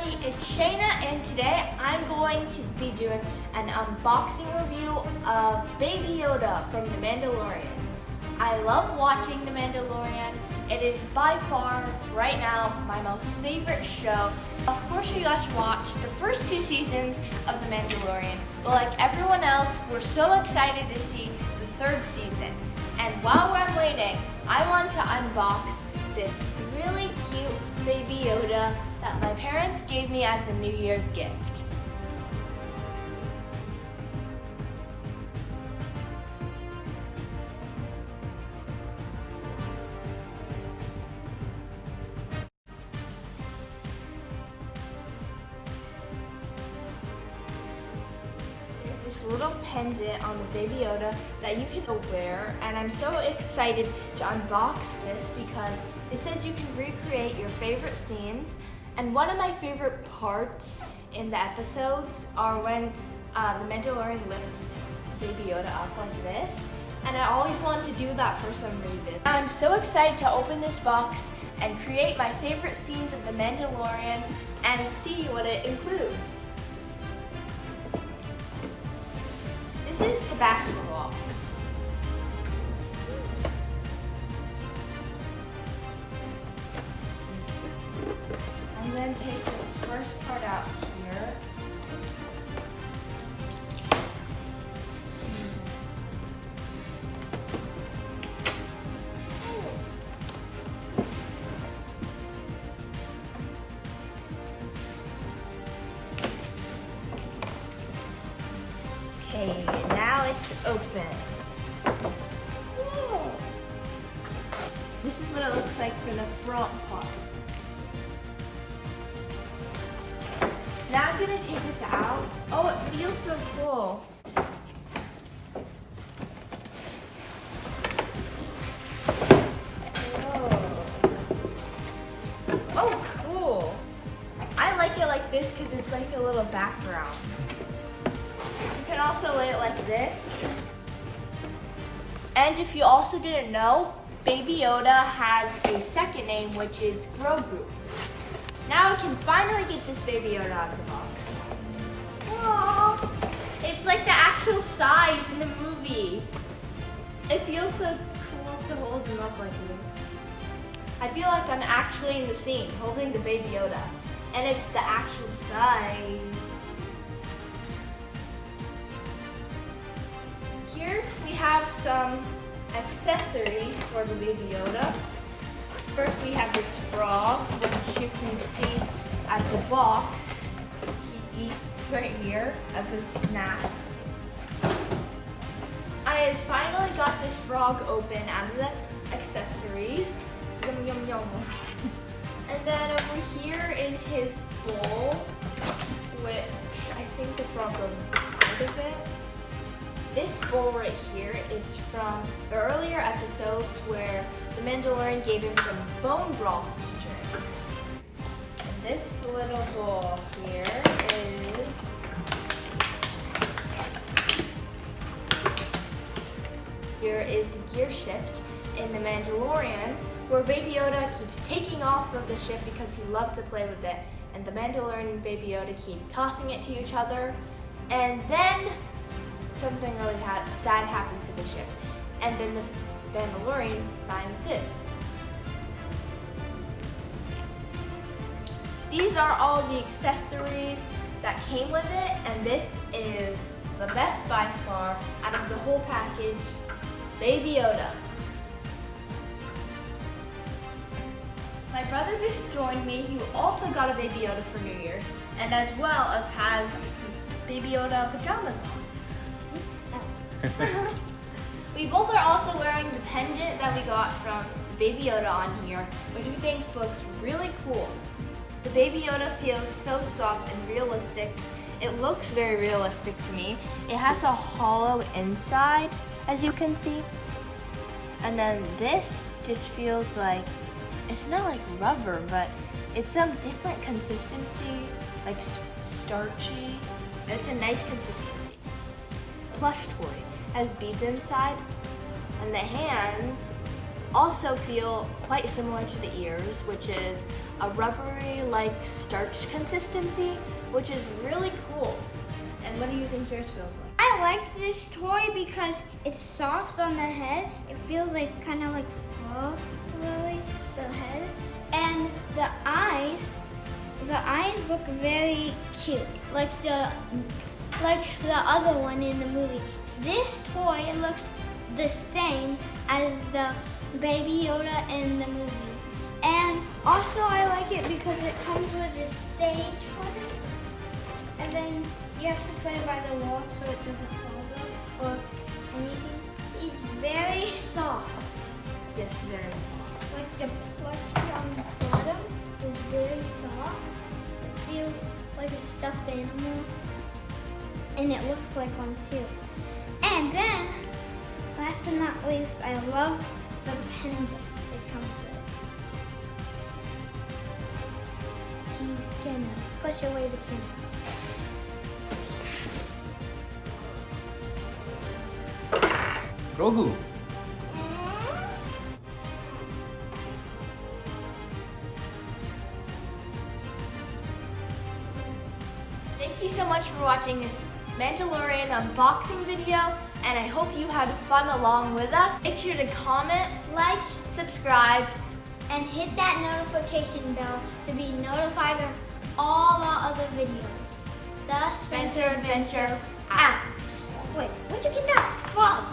everybody, it's Shaina, and today I'm going to be doing an unboxing review of Baby Yoda from The Mandalorian. I love watching The Mandalorian. It is by far, right now, my most favorite show. Of course you guys watched the first 2 seasons of The Mandalorian, but like everyone else, we're so excited to see the 3rd season. And while I'm waiting, I want to unbox this really cute Baby Yoda that my parents gave me as a New Year's gift. There's this little pendant on the Baby Yoda that you can wear, and I'm so excited to unbox this because it says you can recreate your favorite scenes. And one of my favorite parts in the episodes are when the Mandalorian lifts Baby Yoda up like this. And I always wanted to do that for some reason. I'm so excited to open this box and create my favorite scenes of the Mandalorian and see what it includes. This is the back of the box. I'm going to take this first part out here. Okay, now it's open. Whoa. This is what it looks like for the front part. Now I'm gonna take this out. Oh, it feels so cool. Whoa. Oh, cool. I like it like this because it's like a little background. You can also lay it like this. And if you also didn't know, Baby Yoda has a second name, which is Grogu. Now I can finally get this Baby Yoda out of the box. Aww. It's like the actual size in the movie. It feels so cool to hold him up like this. I feel like I'm actually in the scene, holding the Baby Yoda. And it's the actual size. Here we have some accessories for the Baby Yoda. First we have this frog, which you can see at the box. He eats right here as a snack. I finally got this frog open out of the accessories. Yum, yum, yum. And then over here is his bowl, which I think the frog goes inside of it. This bowl right here is from the earlier episodes where the Mandalorian gave him some bone broth to drink. And this little bowl here is the gear shift in the Mandalorian, where Baby Yoda keeps taking off of the ship because he loves to play with it, and the Mandalorian and Baby Yoda keep tossing it to each other, and then something really sad happened to the ship. And then the Mandalorian finds this. These are all the accessories that came with it, and this is the best by far out of the whole package, Baby Yoda. My brother just joined me, who also got a Baby Yoda for New Year's, and as well as has Baby Yoda pajamas on. We both are also wearing the pendant that we got from Baby Yoda on here, which we think looks really cool. The Baby Yoda feels so soft and realistic. It looks very realistic to me. It has a hollow inside, as you can see. And then this just feels like, it's not like rubber, but it's some different consistency, like starchy. It's a nice consistency. Plush toy. Has beads inside, and the hands also feel quite similar to the ears, which is a rubbery like starch consistency, which is really cool. And what do you think yours feels like? I liked this toy because it's soft on the head. It feels like kind of like fur, really, the head. And the eyes look very cute, like the other one in the movie. This toy looks the same as the Baby Yoda in the movie. And also I like it because it comes with a stage for it. And then you have to put it by the wall so it doesn't fall out or anything. It's very soft. Yes, very soft. Like the plushie on the bottom is very soft. It feels like a stuffed animal. And it looks like one too. And then, last but not least, I love the pendant it comes with. He's gonna push away the camera. Grogu. Thank you so much for watching this Mandalorian unboxing video, and I hope you had fun along with us. Make sure to comment, like, subscribe, And hit that notification bell to be notified of all our other videos. The Spencer Adventure out. Wait, where'd you get that from?